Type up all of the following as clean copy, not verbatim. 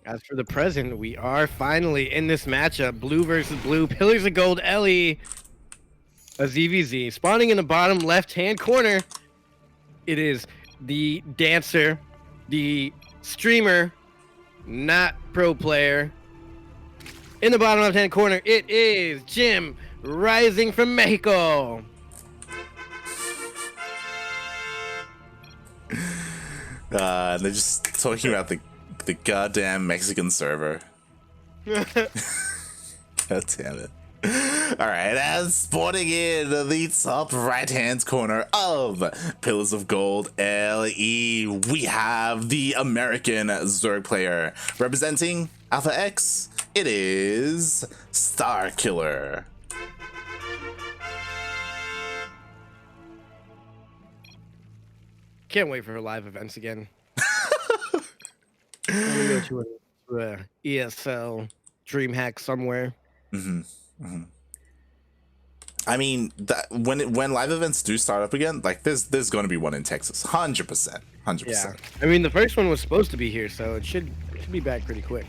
As for the present, we are finally in this matchup. Blue versus blue. Pillars of Gold, Ellie. A ZvZ. Spawning in the bottom left-hand corner. It is the dancer, the streamer, not pro player. In the bottom left-hand corner, it is JimRising from Mexico. They're just talking about the goddamn Mexican server. God damn it. Alright, as spawning in the top right-hand corner of Pillars of Gold LE, we have the American Zerg player. Representing Alpha X, it is Starkiller. Can't wait for her live events again. I'm gonna go to a ESL DreamHack somewhere. I mean, that when live events do start up again, like there's going to be one in Texas, 100%. Yeah, I mean the first one was supposed to be here, so it should be back pretty quick.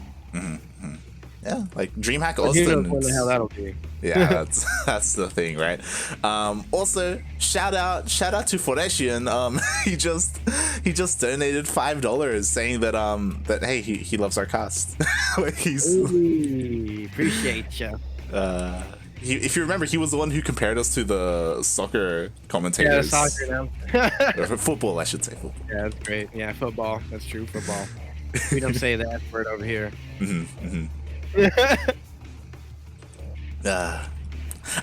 Yeah, like DreamHack Who Austin. knows when the hell that'll be? Yeah, that's the thing, right? Also, shout out to Foreshian. He just donated $5 saying that hey, he loves our cast. Like Appreciate you. If you remember, he was the one who compared us to the soccer commentators. Yeah, soccer now. Football, I should say. Football. Yeah, that's great. Yeah, football. That's true. Football. We don't say that word over here. I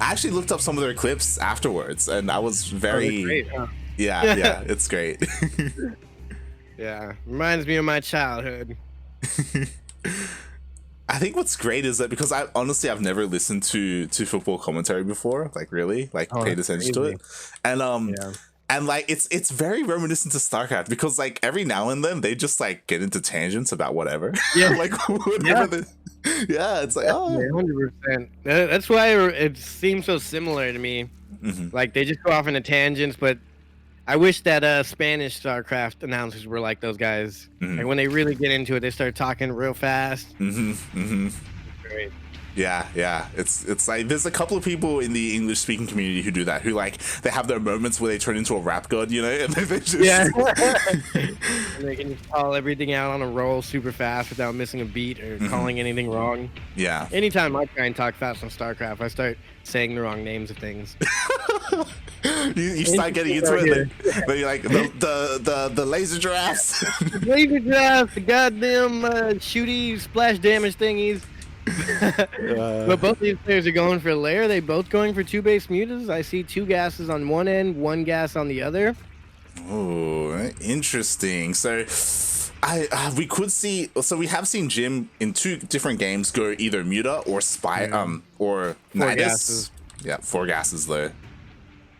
actually looked up some of their clips afterwards, and I was very great, huh? yeah, it's great. Yeah, reminds me of my childhood. I think what's great is that because I've never listened to football commentary before, like really, like paid attention to it, and and like it's very reminiscent to StarCraft because like every now and then they just like get into tangents about whatever. Yeah, like whatever. Yeah, it's like 100%. That's why it seems so similar to me. Like they just go off into tangents, but I wish that Spanish StarCraft announcers were like those guys. Like when they really get into it, they start talking real fast. Great. Yeah. It's like there's a couple of people in the English speaking community who do that, who like they have their moments where they turn into a rap god, you know, and they just and they can just call everything out on a roll super fast without missing a beat or calling anything wrong. Yeah. Anytime I try and talk fast on StarCraft, I start saying the wrong names of things. you start getting into it, then you're like the laser giraffes. Laser giraffes, the goddamn shooty splash damage thingies. But both these players are going for lair. They both going for 2 base mutas. I see 2 gases on one end, 1 gas on the other. Oh, interesting. So we could see, so we have seen Jim in 2 different games go either muta or spy or 4 gases. Yeah, 4 gases though.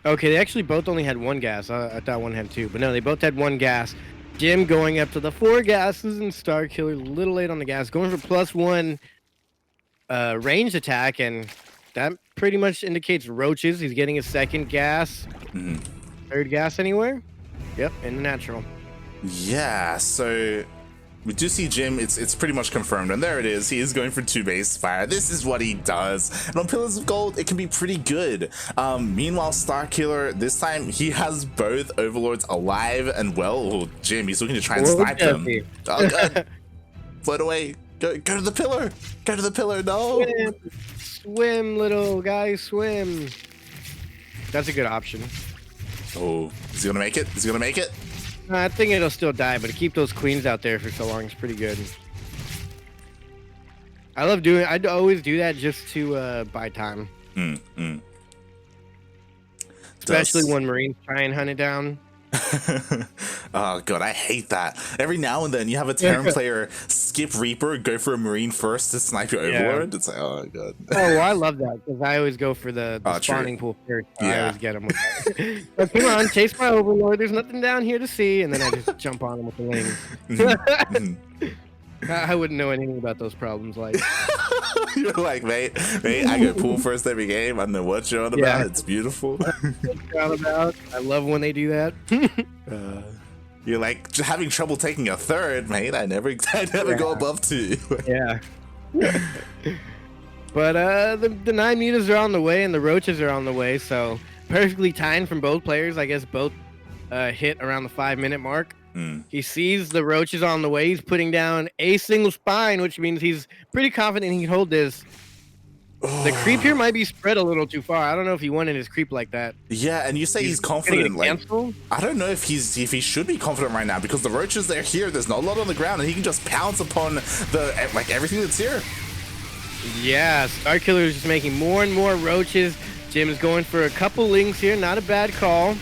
Okay, they actually both only had 1 gas. I thought one had 2, but no, they both had 1 gas. Jim going up to the 4 gases, and Starkiller a little late on the gas, going for +1 ranged attack, and that pretty much indicates roaches. He's getting his 2nd gas. 3rd gas anywhere? Yep, in the natural. Yeah, so we do see Jim, it's pretty much confirmed, and there it is. He is going for 2 base fire. This is what he does, and on Pillars of Gold it can be pretty good. Meanwhile, Starkiller, this time he has both overlords alive and well. Oh, Jim, he's looking to try and snipe them. Oh god. Float away. Go to the pillar. Go to the pillar. No. Swim, little guy, swim. That's a good option. Oh, is he gonna make it? Is he gonna make it? I think it'll still die, but to keep those queens out there for so long is pretty good. I'd always do that just to buy time. Especially when Marines try and hunt it down. Oh god, I hate that. Every now and then you have a Terran player skip Reaper, go for a Marine first to snipe your overlord. It's like, oh god. Oh, well, I love that because I always go for the spawning pool first. So I always get them with that. But come on, chase my overlord. There's nothing down here to see, and then I just jump on them with the wings. I wouldn't know anything about those problems. Like you're like, mate, I go pool first every game. I know what you're on about. It's beautiful. I love when they do that. You're like having trouble taking a third, mate. I never go above 2. Yeah. But the 9 mutas are on the way and the roaches are on the way, so perfectly timed from both players. I guess both hit around the 5-minute mark. He sees the roaches on the way. He's putting down a single spine, which means he's pretty confident he can hold this. The creep here might be spread a little too far. I don't know if he wanted his creep like that. Yeah, and you say he's confident. Like, I don't know if he should be confident right now because the roaches, they're here. There's not a lot on the ground, and he can just pounce upon the like everything that's here. Yeah, Starkiller is just making more and more roaches. Jim is going for a couple lings here. Not a bad call.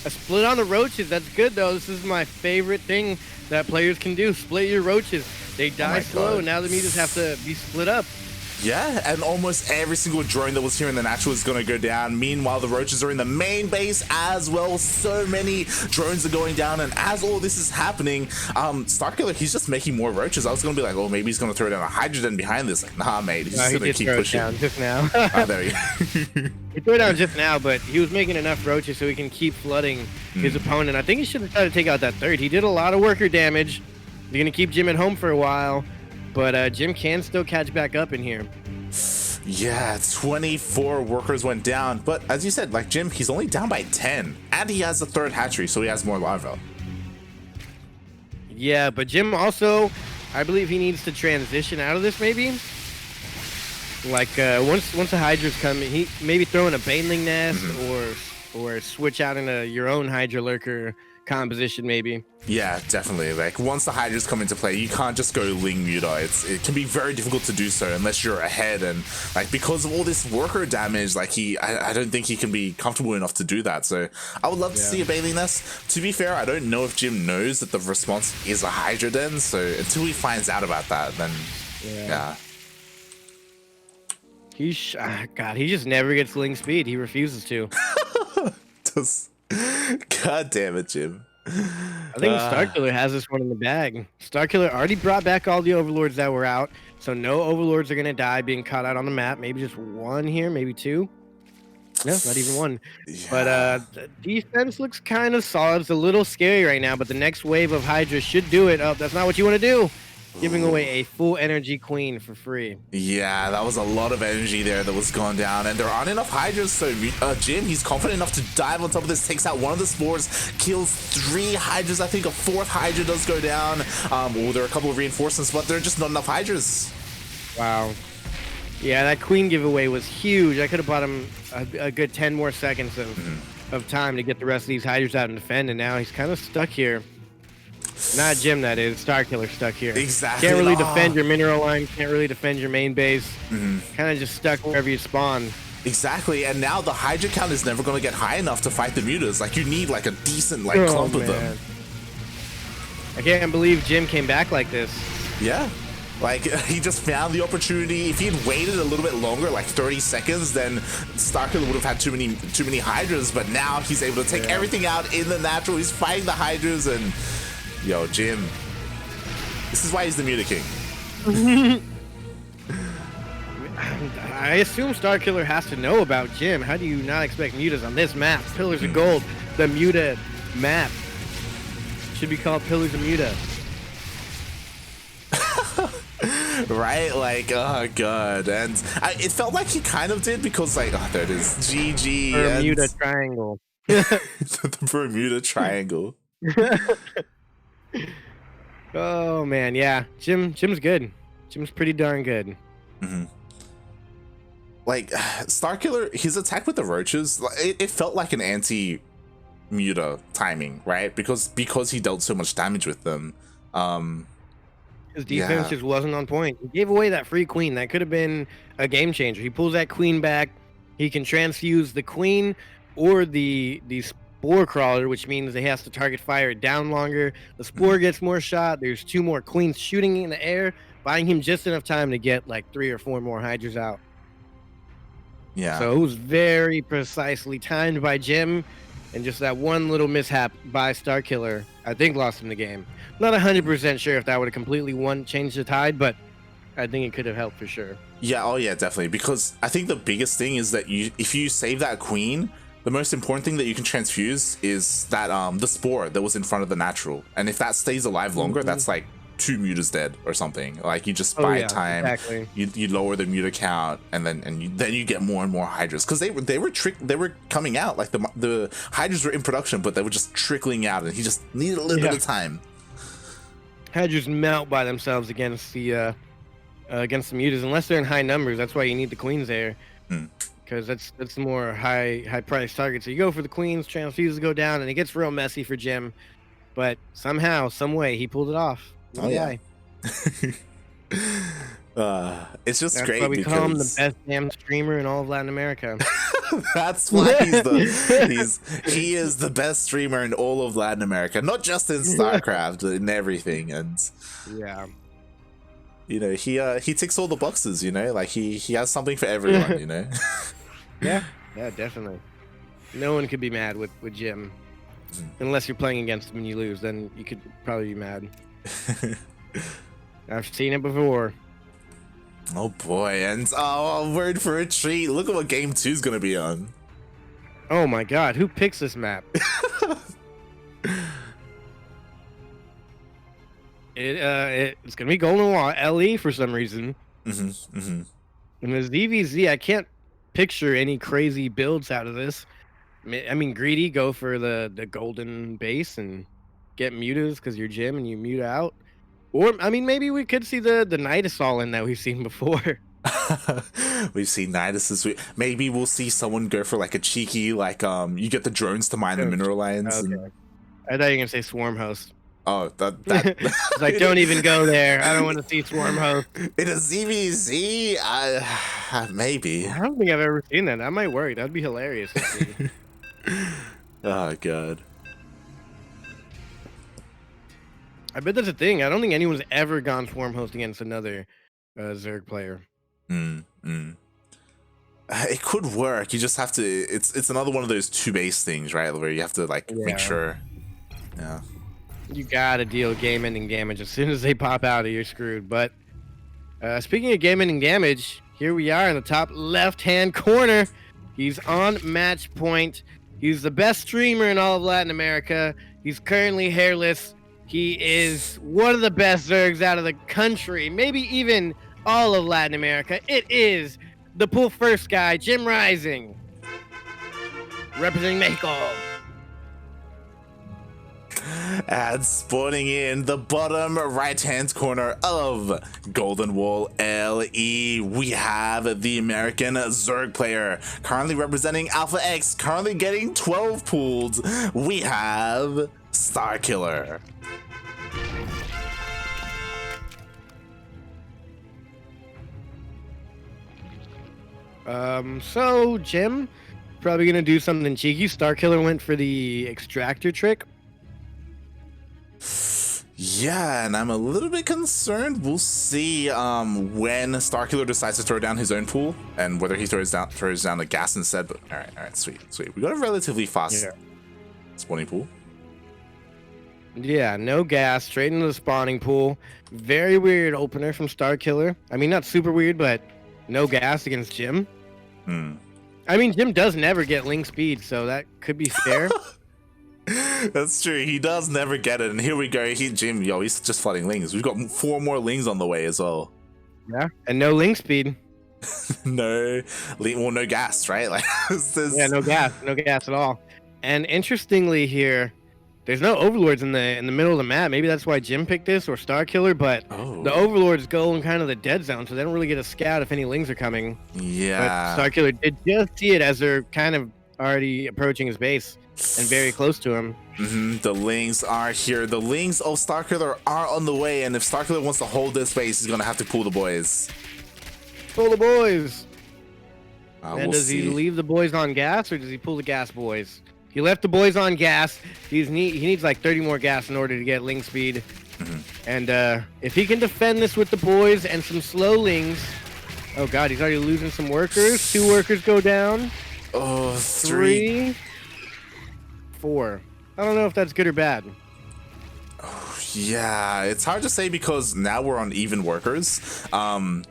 A split on the roaches. That's good, though. This is my favorite thing that players can do. Split your roaches. They die slow. Now the mutas have to be split up. Yeah, and almost every single drone that was here in the natural is going to go down. Meanwhile, the roaches are in the main base as well. So many drones are going down, and as all this is happening, Starkiller, he's just making more roaches. I was going to be like, oh, maybe he's going to throw down a hydrogen behind this. Like, nah, mate, he's just going to keep pushing. Down just now. Oh, there you go. He threw it down just now, but he was making enough roaches so he can keep flooding his opponent. I think he should have tried to take out that third. He did a lot of worker damage. They're going to keep Jim at home for a while. But Jim can still catch back up in here. Yeah, 24 workers went down. But as you said, like Jim, he's only down by 10. And he has the third hatchery, so he has more larvae. Yeah, but Jim also, I believe he needs to transition out of this maybe. Like once the hydras come, he maybe throw in a baneling nest or switch out into your own hydra lurker composition maybe. Yeah, definitely. Like once the hydras come into play, you can't just go ling muta. It can be very difficult to do so unless you're ahead, and like because of all this worker damage, like I don't think he can be comfortable enough to do that. So I would love to see a baneling nest. To be fair, I don't know if Jim knows that the response is a hydra den, so until he finds out about that, then yeah. God, he just never gets ling speed. He refuses to. God damn it, Jim. I think Starkiller has this one in the bag. Starkiller already brought back all the overlords that were out, so no overlords are going to die being caught out on the map. Maybe just one here, maybe two. No, not even one. Yeah. But the defense looks kind of solid. It's a little scary right now, but the next wave of Hydra should do it. Oh, that's not what you want to do. Giving away a full energy queen for free. Yeah, that was a lot of energy there that was gone down, and there aren't enough hydras, so Jim, he's confident enough to dive on top of this, takes out one of the spores, kills 3 hydras. I think a 4th hydra does go down. There are a couple of reinforcements, but there are just not enough hydras. Wow. Yeah, that queen giveaway was huge. I could have bought him a good 10 more seconds of time to get the rest of these hydras out and defend, and now he's kind of stuck here. Not Jim, that is. Starkiller stuck here. Exactly. Can't really defend your mineral line. Can't really defend your main base. Kind of just stuck wherever you spawn. Exactly. And now the Hydra count is never going to get high enough to fight the mutas. Like, you need, like, a decent, like, clump of them. I can't believe Jim came back like this. Yeah. Like, he just found the opportunity. If he had waited a little bit longer, like 30 seconds, then Starkiller would have had too many Hydras. But now he's able to take everything out in the natural. He's fighting the Hydras, and... Yo, Jim. This is why he's the Muta King. I assume Starkiller has to know about Jim. How do you not expect mutas on this map? Pillars of Gold, the Muta map. Should be called Pillars of Muta. Right? Like, oh god. And it felt like he kind of did because, like, oh, there it is. GG. Bermuda Triangle. The Bermuda Triangle. Oh man, yeah. Jim's good. Jim's pretty darn good. Like Starkiller, his attack with the roaches, it felt like an anti-muta timing, right? Because he dealt so much damage with them. His defense just wasn't on point. He gave away that free queen. That could have been a game changer. He pulls that queen back. He can transfuse the queen or the spore crawler, which means he has to target fire down longer. The spore gets more shot. There's 2 more queens shooting in the air, buying him just enough time to get like 3 or 4 more hydras out. Yeah. So it was very precisely timed by Jim, and just that one little mishap by Starkiller, I think, lost him the game. Not 100% sure if that would have completely changed the tide, but I think it could have helped for sure. Yeah. Oh yeah, definitely. Because I think the biggest thing is that if you save that queen, the most important thing that you can transfuse is that the spore that was in front of the natural, and if that stays alive longer, that's like 2 mutas dead or something. Like you just buy time, exactly. you lower the muta count, and then you get more and more hydras, because they were coming out, like the hydras were in production, but they were just trickling out, and he just needed a little bit of time. Hydras melt by themselves against the mutas unless they're in high numbers. That's why you need the queens there. Because that's more high price target. So you go for the queens, transfuses go down, and it gets real messy for Jim. But somehow, some way, he pulled it off. Oh yeah. It's just that's great. Why we because call him the best damn streamer in all of Latin America. That's why he is the best streamer in all of Latin America, not just in StarCraft, in everything. And yeah. You know, he ticks all the boxes, you know, like he has something for everyone, you know. Yeah, definitely. No one could be mad with Jim. Unless you're playing against him and you lose, then you could probably be mad. I've seen it before. Oh boy, and word for a treat. Look at what game 2 is gonna be on. Oh my god, who picks this map? It's gonna be Golden Wall LE for some reason. And the ZvZ, I can't picture any crazy builds out of this. I mean, greedy, go for the golden base and get mutas because you're Jim and you mute out. Or I mean, maybe we could see the Yodaslim that we've seen before. We've seen Yodaslim. Maybe we'll see someone go for like a cheeky, like you get the drones to mine the mineral lines. Okay. I thought you were gonna say Swarm Host. Oh, that it's like, don't even go there. I don't want to see Swarm Host. In a ZvZ, maybe. I don't think I've ever seen that. That might work. That'd be hilarious to see. Oh, God. I bet that's a thing. I don't think anyone's ever gone Swarm Host against another Zerg player. It could work. You just have to... It's another one of those 2-base things, right? Where you have to, like, make sure... Yeah. You gotta deal game-ending damage. As soon as they pop out, you're screwed. But speaking of game-ending damage, here we are in the top left-hand corner. He's on match point. He's the best streamer in all of Latin America. He's currently hairless. He is one of the best Zergs out of the country, maybe even all of Latin America. It is the pool first guy, JimRising, representing Mexico. And spawning in the bottom right-hand corner of Golden Wall LE, we have the American Zerg player, currently representing Alpha X, currently getting 12 pools. We have Starkiller. So Jim, probably gonna do something cheeky. Starkiller went for the extractor trick. Yeah, and I'm a little bit concerned. We'll see when Starkiller decides to throw down his own pool and whether he throws down the gas instead. But all right, sweet. We got a relatively fast spawning pool. Yeah, no gas, straight into the spawning pool. Very weird opener from Starkiller. I mean, not super weird, but no gas against Jim. I mean, Jim does never get link speed, so that could be fair. That's true. He does never get it. And here we go. Jim, he's just flooding lings. We've got 4 more lings on the way as well. Yeah, and no link speed. No gas, right? Like, yeah, no gas at all. And interestingly here, there's no overlords in the middle of the map. Maybe that's why Jim picked this or Starkiller, but the overlords go in kind of the dead zone, so they don't really get a scout if any lings are coming. Yeah. But Starkiller did just see it as they're kind of already approaching his base and very close to him. The lings are here. The lings of Starkiller are on the way, and if Starkiller wants to hold this base, he's gonna have to pull the boys. Pull the boys. And does see. he leave the boys on gas, or does he pull the gas boys? He left the boys on gas. He needs like 30 more gas in order to get ling speed. And if he can defend this with the boys and some slow lings, oh god, he's already losing some workers. 2 workers go down. Oh, 3, 4. I don't know if that's good or bad. Oh, yeah, it's hard to say because now we're on even workers. And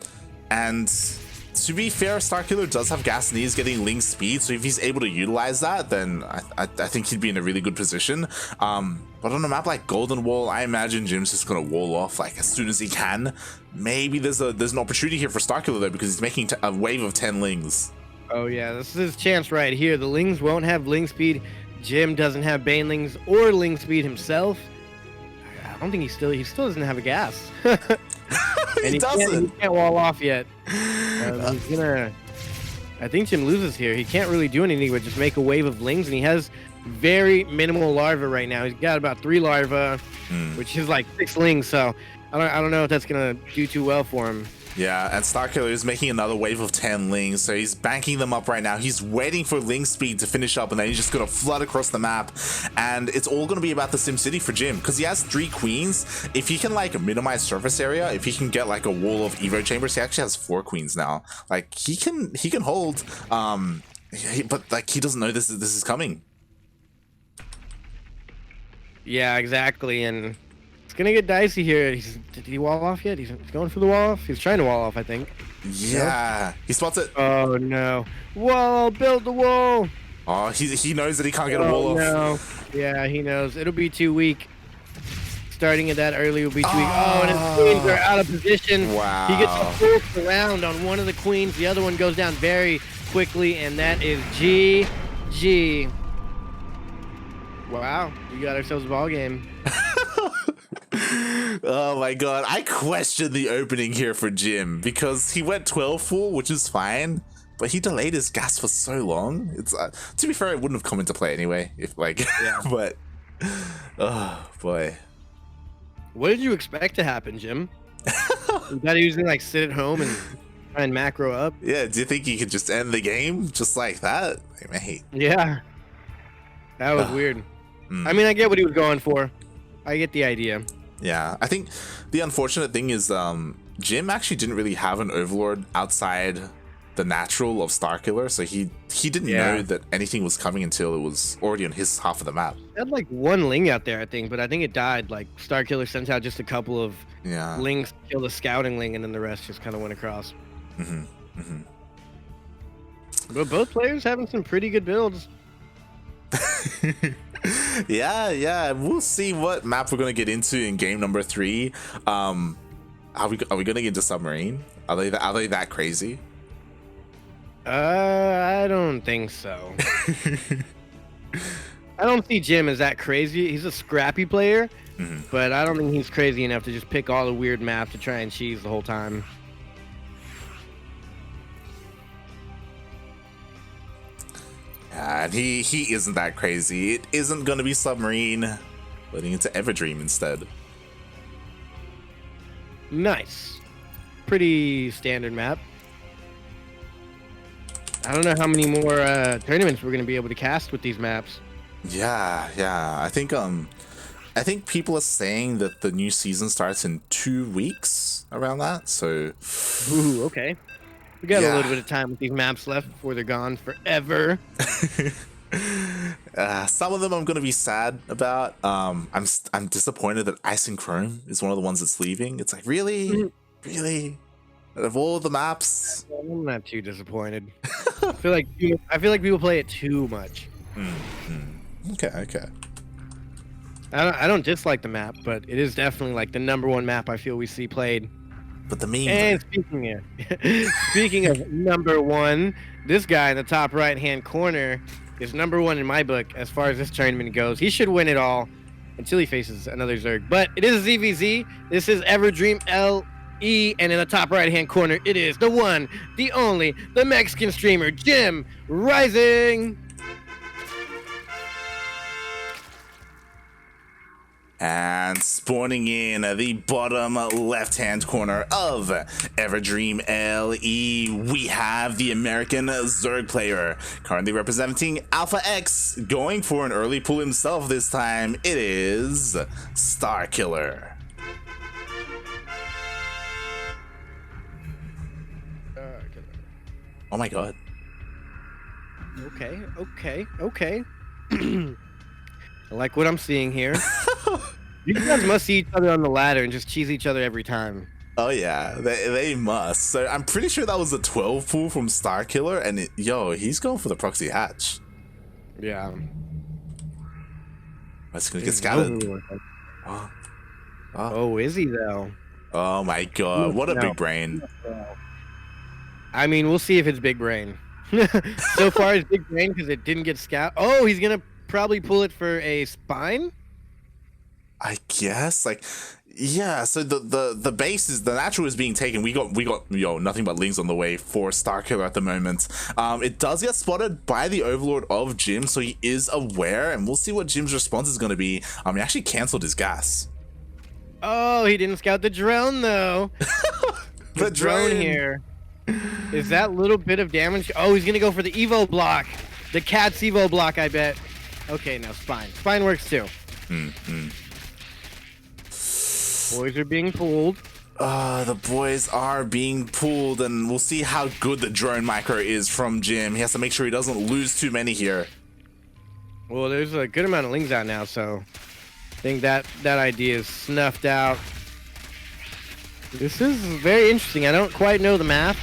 to be fair, Starkiller does have gas and he's getting Ling speed, so if he's able to utilize that, then I think he'd be in a really good position. But on a map like Golden Wall, I imagine Jim's just gonna wall off like as soon as he can. Maybe there's an opportunity here for Starkiller though, because he's making a wave of 10 Lings. Oh yeah, this is his chance right here. The Lings won't have Ling speed. Jim doesn't have Banelings or Ling speed himself. I don't think he still doesn't have a gas. And he can't wall off yet. He's gonna. I think Jim loses here. He can't really do anything but just make a wave of Lings, and he has very minimal larva right now. He's got about 3 larva, which is like 6 Lings. So I don't know if that's gonna do too well for him. Yeah, and Starkiller is making another wave of 10 Lings, so he's banking them up right now. He's waiting for Ling speed to finish up, and then he's just gonna flood across the map, and it's all gonna be about the Sim City for Jim, because he has 3 queens. If he can like minimize surface area, if he can get like a wall of Evo chambers, he actually has 4 queens now. Like he can hold, but like he doesn't know this is coming. Yeah, exactly, and it's gonna get dicey here. Did he wall off yet? He's going for the wall off. He's trying to wall off, I think. Yeah, he spots it. Oh no! Wall! Build the wall! Oh, he knows that he can't get a wall off. No. Yeah, he knows. It'll be too weak. Starting it that early will be too weak. Oh, and his queens are out of position. Wow. He gets a full round on one of the queens. The other one goes down very quickly, and that is GG. Wow, we got ourselves a ball game. Oh my god, I question the opening here for Jim, because he went 12 full, which is fine, but he delayed his gas for so long. It's to be fair, it wouldn't have come into play anyway, if like, yeah. But oh boy, what did you expect to happen, Jim? You gotta usually like sit at home and try and macro up. Yeah, do you think he could just end the game just like that? Like, mate. Yeah, that was weird. I mean, I get what he was going for. I get the idea. Yeah, I think the unfortunate thing is Jim actually didn't really have an overlord outside the natural of Starkiller, so he didn't know that anything was coming until it was already on his half of the map. He had like 1 Ling out there, I think, but I think it died. Like Starkiller sent out just a couple of Lings to kill the scouting Ling, and then the rest just kind of went across. But both players having some pretty good builds. Yeah, we'll see what map we're gonna get into in game number 3. Are we gonna get into submarine? Are they that crazy? I don't think so. I don't see Jim as that crazy. He's a scrappy player, but I don't think he's crazy enough to just pick all the weird maps to try and cheese the whole time. And he isn't that crazy. It isn't gonna be submarine, leading into Everdream instead. Nice. Pretty standard map. I don't know how many more tournaments we're gonna be able to cast with these maps. Yeah. I think people are saying that the new season starts in 2 weeks, around that. So, ooh, okay. We got a little bit of time with these maps left before they're gone forever. Some of them I'm gonna be sad about. I'm disappointed that Ice and Chrome is one of the ones that's leaving. It's like, really? Out of all the maps, I'm not too disappointed. I feel like people play it too much. Okay. I don't dislike the map, but it is definitely like the #1 map I feel we see played. But the meme. And speaking of #1, this guy in the top right-hand corner is #1 in my book as far as this tournament goes. He should win it all until he faces another Zerg. But it is ZvZ. This is Everdream LE, and in the top right-hand corner, it is the one, the only, the Mexican streamer, JimRising. And spawning in the bottom left-hand corner of Everdream LE, we have the American Zerg player, currently representing Alpha X, going for an early pull himself this time. It is Starkiller. Oh my god. Okay. I like what I'm seeing here. You guys must see each other on the ladder and just cheese each other every time. Oh yeah, they must. So I'm pretty sure that was a 12 pull from Starkiller, and yo, he's going for the proxy hatch. Yeah. That's gonna get scouted. Oh, is he though? Oh my god, what a big brain. I mean, we'll see if it's big brain. So far, it's big brain because it didn't get scout. Oh, he's gonna probably pull it for a spine. I guess, like, yeah. So the base is the natural is being taken. We got nothing but lings on the way for Starkiller at the moment. It does get spotted by the Overlord of Jim, so he is aware, and we'll see what Jim's response is going to be. He actually cancelled his gas. Oh, he didn't scout the drone though. The drone here. Is that little bit of damage? Oh, he's gonna go for the Evo block. The cat's Evo block, I bet. Okay, no, spine. Spine works too. Boys are being pulled. The boys are being pulled, and we'll see how good the drone micro is from Jim. He has to make sure he doesn't lose too many here. Well, there's a good amount of lings out now, so I think that idea is snuffed out. This is very interesting. I don't quite know the math.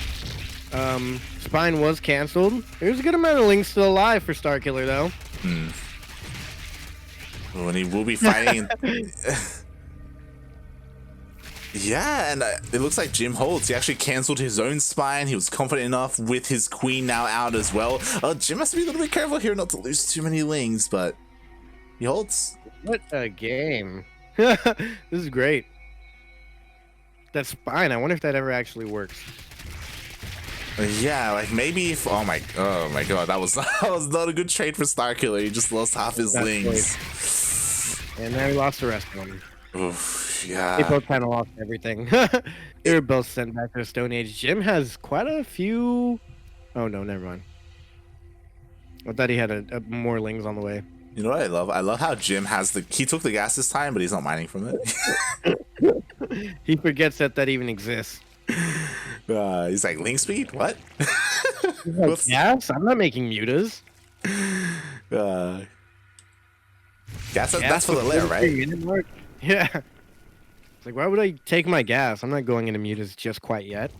Spine was canceled. There's a good amount of lings still alive for Starkiller, though. Oh, and he will be fighting. Yeah, and it looks like Jim holds. He actually cancelled his own spine. He was confident enough with his queen now out as well. Jim has to be a little bit careful here not to lose too many lings, but he holds. What a game. This is great. That spine, I wonder if that ever actually works. Yeah, like maybe if oh my god, that was not a good trade for Starkiller. He just lost half his lings. And now he lost the rest of them. Oof, yeah. They both kind of lost everything. They were both sent back to the Stone Age. Jim has quite a few. Oh no, never mind. I thought he had a more lings on the way. You know what I love? I love how Jim has he took the gas this time, but he's not mining from it. He forgets that even exists. He's like, link speed? What? Like, gas? I'm not making mutas. Gas, that's for the lair, right? Yeah. It's like, why would I take my gas? I'm not going into mutas just quite yet.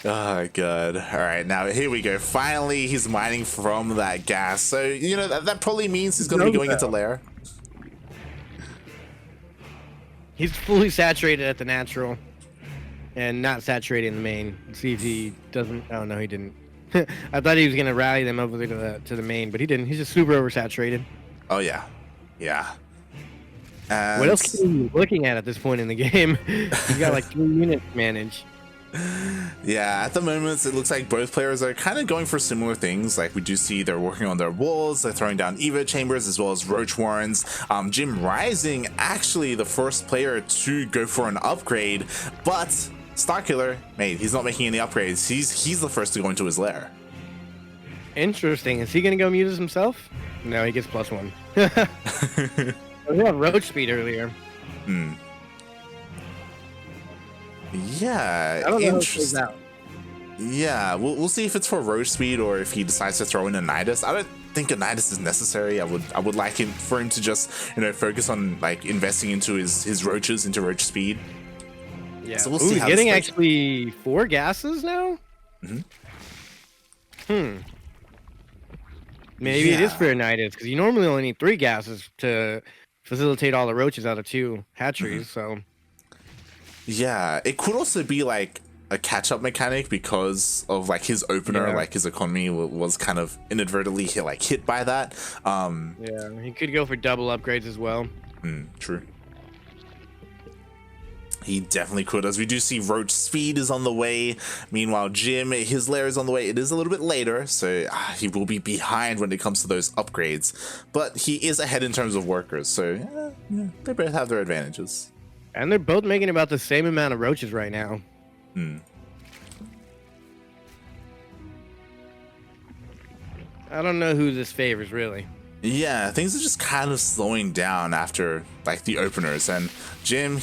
Oh, good. All right, now here we go. Finally, he's mining from that gas. So, you know, that probably means he's going to be going into lair. He's fully saturated at the natural and not saturated in the main. Let's see if he doesn't. Oh, no, he didn't. I thought he was going to rally them over to the main, but he didn't. He's just super oversaturated. Oh, yeah. Yeah. And what else are you looking at this point in the game? He's got like 3 units to manage. Yeah, at the moment, it looks like both players are kind of going for similar things. Like, we do see they're working on their walls, they're throwing down Evo chambers as well as Roach Warrens. JimRising, actually the first player to go for an upgrade, but Starkiller, mate, he's not making any upgrades. He's the first to go into his lair. Interesting. Is he going to go mutas himself? No, he gets +1. We had Roach speed earlier. Yeah, I don't know interesting. Yeah, we'll see if it's for Roach speed or if he decides to throw in a Nidus. I don't think a Nidus is necessary. I would like for him to just, you know, focus on like investing into his roaches, into Roach speed. Yeah. So we'll see he's how getting this actually 4 gases now. Maybe it is for a Nidus because you normally only need 3 gases to facilitate all the roaches out of 2 hatcheries. So. Yeah, it could also be like a catch-up mechanic because of like his opener, like his economy was kind of inadvertently hit by that. Yeah, he could go for double upgrades as well. True. He definitely could, as we do see Roach speed is on the way. Meanwhile, Jim, his lair is on the way. It is a little bit later, so he will be behind when it comes to those upgrades. But he is ahead in terms of workers, so yeah, they both have their advantages. And they're both making about the same amount of roaches right now. I don't know who this favors, really. Yeah, things are just kind of slowing down after like the openers, and Jim,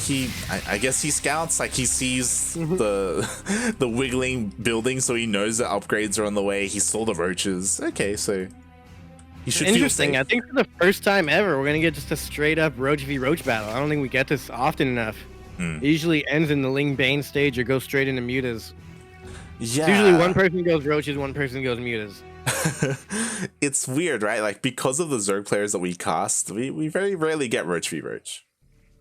I guess he scouts, like he sees the wiggling building, so he knows that upgrades are on the way. He saw the roaches. Okay, so he should feel safe. I think for the first time ever, we're gonna get just a straight up roach v roach battle. I don't think we get this often enough. It usually ends in the Ling Bane stage or goes straight into mutas. Yeah. It's usually one person goes roaches, one person goes mutas. It's weird, right? Like, because of the Zerg players that we cast, we very rarely get roach v roach.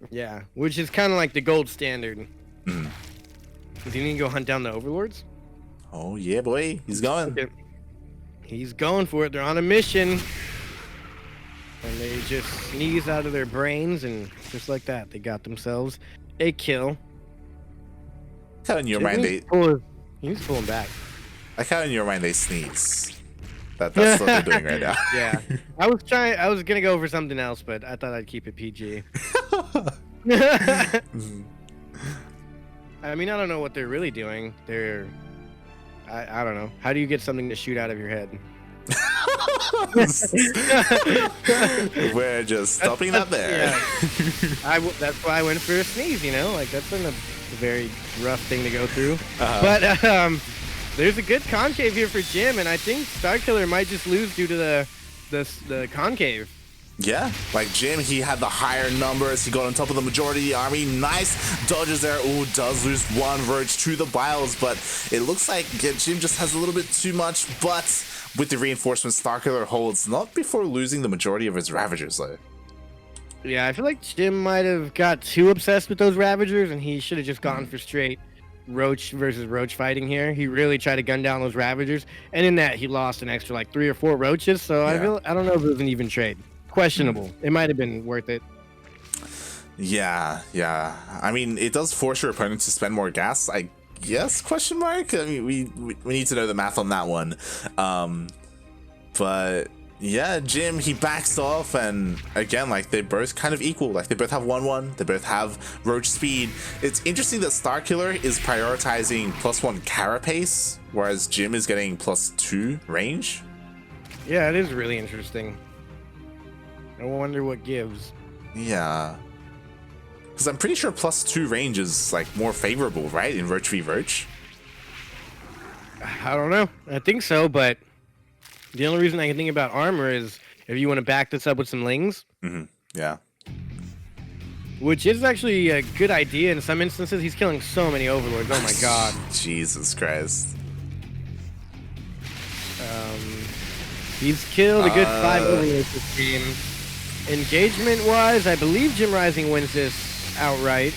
Yeah, which is kind of like the gold standard. Do you need to go hunt down the overlords? Oh yeah, boy, he's going. Okay. He's going for it. They're on a mission. And they just sneeze out of their brains, and just like that, they got themselves a kill. How in your mind they... He's pulling back. Like how in your mind they sneeze. That's what they're doing right now. Yeah. I was gonna go for something else, but I thought I'd keep it PG. I mean, I don't know what they're really doing. I don't know. How do you get something to shoot out of your head? We're just stopping that there. Yeah. That's why I went for a sneeze, you know? Like, that's been a very rough thing to go through. But there's a good concave here for Jim, and I think Starkiller might just lose due to the concave. Yeah, like Jim, he had the higher numbers. He got on top of the majority of the army. Nice dodges there. Ooh, does lose one roach to the biles, but it looks like Jim just has a little bit too much. But with the reinforcements, Starkiller holds, not before losing the majority of his Ravagers, though. Yeah, I feel like Jim might have got too obsessed with those Ravagers, and he should have just gone for straight roach versus roach fighting here. He really tried to gun down those Ravagers, and in that, he lost an extra like 3 or 4 roaches, so yeah. I don't know if it was an even trade. Questionable. It might have been worth it. Yeah. I mean, it does force your opponent to spend more gas, I guess, question mark? I mean, we need to know the math on that one. But yeah, Jim, he backs off, and again, like, they're both kind of equal. Like, they both have 1/1, they both have roach speed. It's interesting that Starkiller is prioritizing +1 carapace, whereas Jim is getting +2 range. Yeah, it is really interesting. I wonder what gives. Yeah. Because I'm pretty sure +2 range is, like, more favorable, right? In roach v roach? I don't know. I think so, but the only reason I can think about armor is if you want to back this up with some lings. Yeah. Which is actually a good idea in some instances. He's killing so many overlords. Oh my god. Jesus Christ. He's killed a good 5 overlords this game. Engagement-wise, I believe JimRising wins this outright.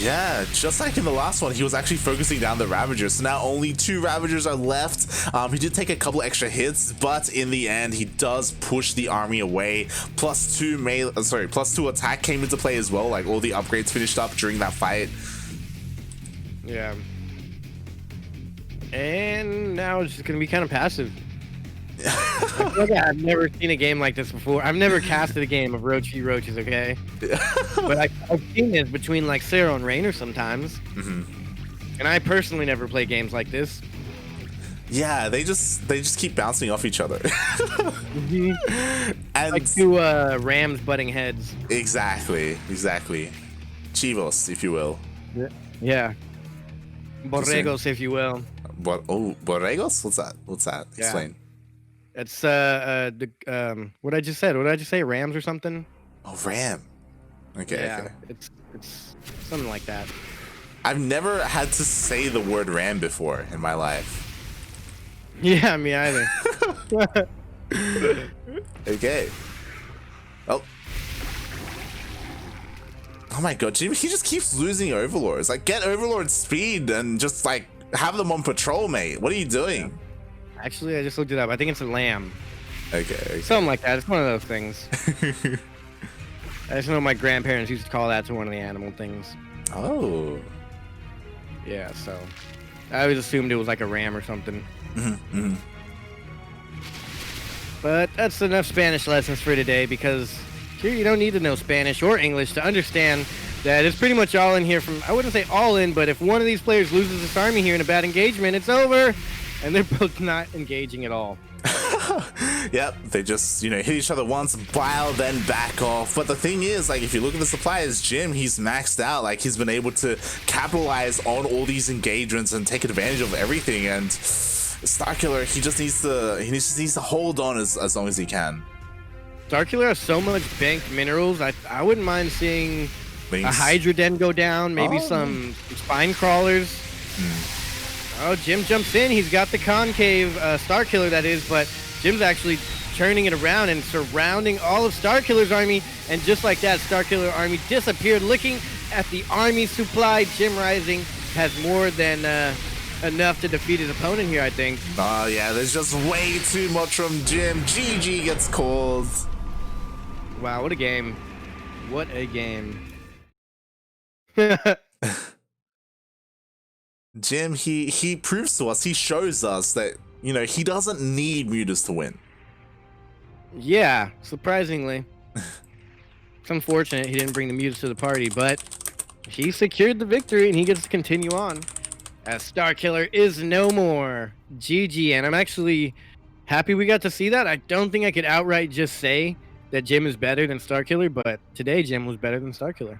Yeah, just like in the last one, he was actually focusing down the Ravagers. So now only 2 Ravagers are left. He did take a couple extra hits, but in the end, he does push the army away. +2 attack came into play as well. Like, all the upgrades finished up during that fight. Yeah. And now it's just gonna be kind of passive. I've never seen a game like this before. I've never casted a game of roach v roaches, okay? But I've seen this between like Sarah and Rainer sometimes. And I personally never play games like this. Yeah, they just keep bouncing off each other. And like 2 rams butting heads. Exactly. Chivos, if you will. Yeah. Borregos, if you will. Borregos? What's that? Yeah. Explain. It's what I just said. What did I just say? Rams or something? Oh, ram. Okay. Yeah, okay. It's something like that. I've never had to say the word ram before in my life. Yeah, me either. Okay. Oh my god, Jimmy, he just keeps losing overlords. Like, get overlord speed and just like have them on patrol, mate. What are you doing? Yeah. Actually, I just looked it up. I think it's a lamb. Okay. Something like that. It's one of those things. I just know my grandparents used to call that to one of the animal things. Oh. Yeah, so I always assumed it was like a ram or something. But that's enough Spanish lessons for today, because here you don't need to know Spanish or English to understand that it's pretty much all in here from, I wouldn't say all in, but if one of these players loses this army here in a bad engagement, it's over. And they're both not engaging at all. Yep, they just, hit each other once, bile, then back off. But the thing is, like, if you look at the suppliers, Jim, he's maxed out. Like, he's been able to capitalize on all these engagements and take advantage of everything. And Starkiller, he just needs to hold on as long as he can. Starkiller has so much banked minerals. I wouldn't mind seeing A Hydra Den go down, maybe some spine crawlers. Oh, Jim jumps in. He's got the concave Starkiller, that is, but Jim's actually turning it around and surrounding all of Starkiller's army. And just like that, Starkiller army disappeared. Looking at the army supply, JimRising has more than enough to defeat his opponent here, I think. Oh, yeah, there's just way too much from Jim. GG gets called. Wow, what a game. What a game. Jim, he proves to us, he shows us that, you know, he doesn't need Mutas to win. Yeah, surprisingly. It's unfortunate he didn't bring the Mutas to the party, but he secured the victory and he gets to continue on. As Starkiller is no more. GG, and I'm actually happy we got to see that. I don't think I could outright just say that Jim is better than Starkiller, but today Jim was better than Starkiller.